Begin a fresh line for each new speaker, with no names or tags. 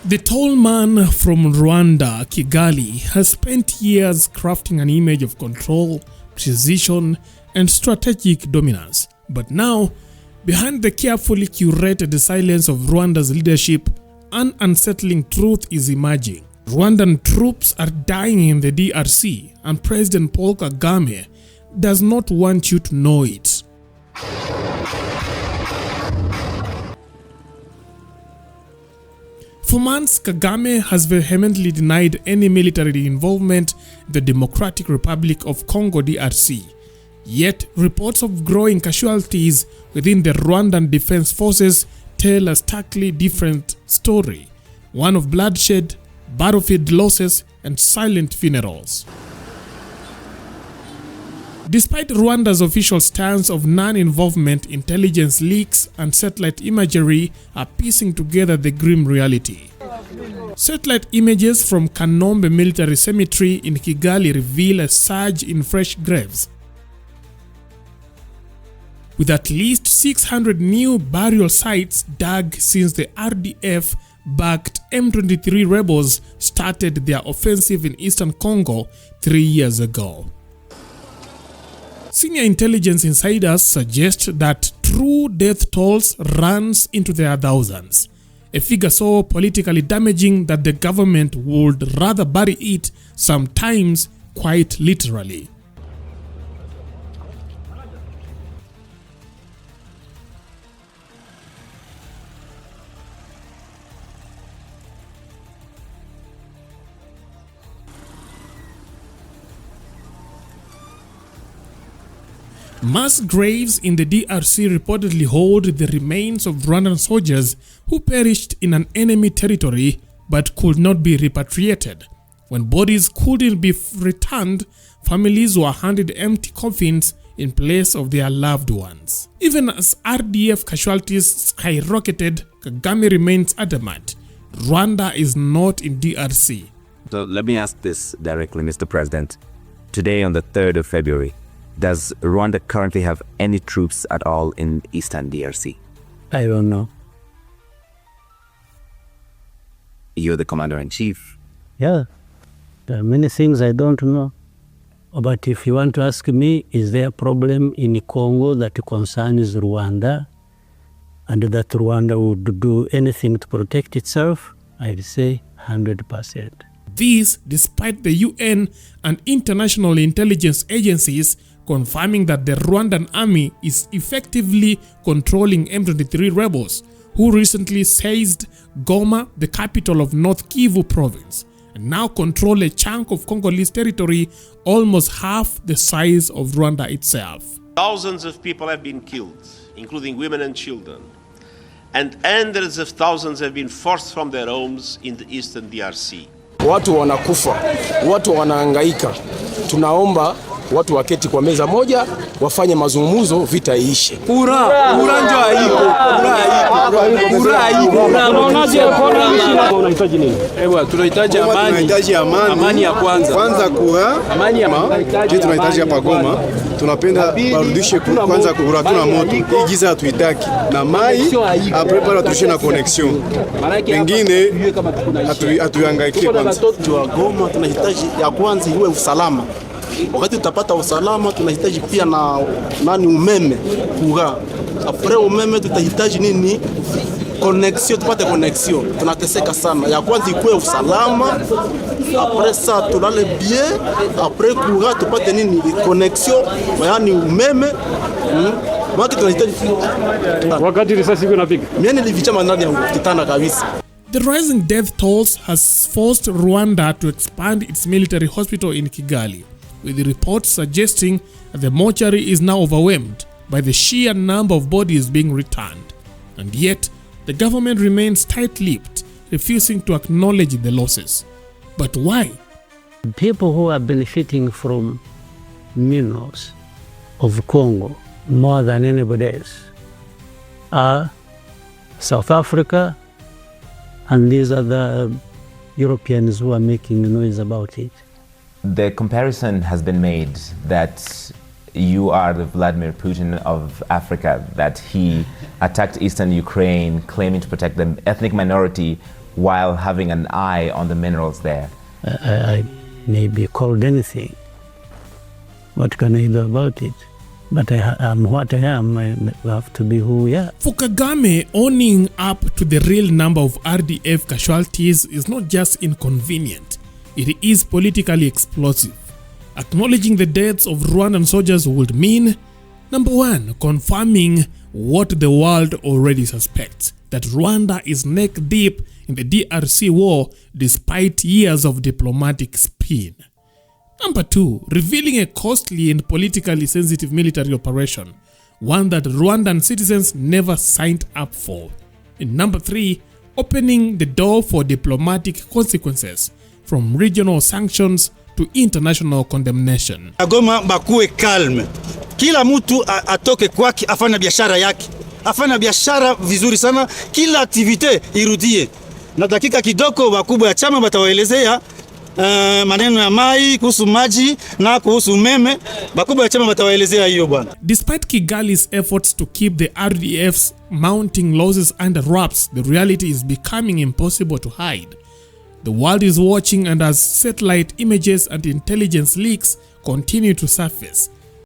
The tall man from Rwanda, Kigali, has spent years crafting an image of control, precision, and strategic dominance. But now, behind the carefully curated silence of Rwanda's leadership, an unsettling truth is emerging. Rwandan troops are dying in the DRC, and President Paul Kagame does not want you to know it. For months, Kagame has vehemently denied any military involvement in the Democratic Republic of Congo DRC. Yet, reports of growing casualties within the Rwandan Defense Forces tell a starkly different story, one of bloodshed, battlefield losses, and silent funerals. Despite Rwanda's official stance of non-involvement, intelligence leaks and satellite imagery are piecing together the grim reality. Satellite images from Kanombe Military Cemetery in Kigali reveal a surge in fresh graves, with at least 600 new burial sites dug since the RDF-backed M23 rebels started their offensive in eastern Congo 3 years ago. Senior intelligence insiders suggest that true death tolls runs into their thousands, a figure so politically damaging that the government would rather bury it, sometimes quite literally. Mass graves in the DRC reportedly hold the remains of Rwandan soldiers who perished in an enemy territory but could not be repatriated. When bodies couldn't be returned, families were handed empty coffins in place of their loved ones. Even as RDF casualties skyrocketed, Kagame remains adamant: Rwanda is not in DRC.
So let me ask this directly, Mr. President. Today, on the 3rd of February, does Rwanda currently have any troops at all in eastern DRC?
I don't know.
You're the commander-in-chief.
Yeah, there are many things I don't know. But if you want to ask me, is there a problem in Congo that concerns Rwanda and that Rwanda would do anything to protect itself? I'd say 100%.
This despite the UN and international intelligence agencies confirming that the Rwandan army is effectively controlling M23 rebels, who recently seized Goma, the capital of North Kivu province, and now control a chunk of Congolese territory almost half the size of Rwanda itself.
Thousands of people have been killed, including women and children, and hundreds of thousands have been forced from their homes in the eastern DRC.
Watu wanakufa, watu wanahangaika. Tunaomba watu waketi kwa meza moja, wafanye mazungumzo, vita iishe. Kura ndio haiko, kura haiko.
Unahitaji nini?
Tunahitaji amani. Amani ya kwanza. Kwanza kura, amani ya je, tunahitaji hapa Goma. Tunapenda barudishe kwanza kura, tuna moto. Hii giza hatuitaki. Na mai aprepara tuishe na connection. Pengine hatuhangaike kwanza.
Watoto wa Goma tunahitaji ya kwanza iwe usalama. Wakati tutapata usalama, tunahitaji pia na umeme kura. Apre umeme tutahitaji nini? Connection, tupate connection. Tunateseka sana. Ya kwanza ikuwe usalama. Apre ça tulale bien. Apre kura tupate nini? Connection, yaani umeme. Wakati tunahitaji
wakati risasi inapiga.
Mimi nilivichama ndani ya kitanda kabisa.
The rising death tolls has forced Rwanda to expand its military hospital in Kigali, with reports suggesting that the mortuary is now overwhelmed by the sheer number of bodies being returned. And yet, the government remains tight-lipped, refusing to acknowledge the losses. But why?
People who are benefiting from minerals of Congo more than anybody else are South Africa, and these are the Europeans who are making noise about it.
The comparison has been made that you are the Vladimir Putin of Africa, that he attacked eastern Ukraine, claiming to protect the ethnic minority while having an eye on the minerals there?
I may be called anything. What can I do about it? But I'm what I am. I have to be who we are.
For Kagame, owning up to the real number of RDF casualties is not just inconvenient, it is politically explosive. Acknowledging the deaths of Rwandan soldiers would mean, number one, confirming what the world already suspects, that Rwanda is neck deep in the DRC war despite years of diplomatic spin. Number two, revealing a costly and politically sensitive military operation, one that Rwandan citizens never signed up for. And number three, opening the door for diplomatic consequences, from regional sanctions to international condemnation.
Goma bakuwe calme. Kila mtu atoke kwake afanye biashara yake. Afanye biashara vizuri sana, kila activite irudie. Na dakika kidogo wakubwa ya chama batawaelezea maneno ya mai, kuhusu maji na kuhusu umeme. Wakubwa ya chama batawaelezea hiyo bwana.
Despite Kigali's efforts to keep the RDF's mounting losses under wraps, the reality is becoming impossible to hide. The world is watching, and as satellite images and intelligence leaks continue to surface,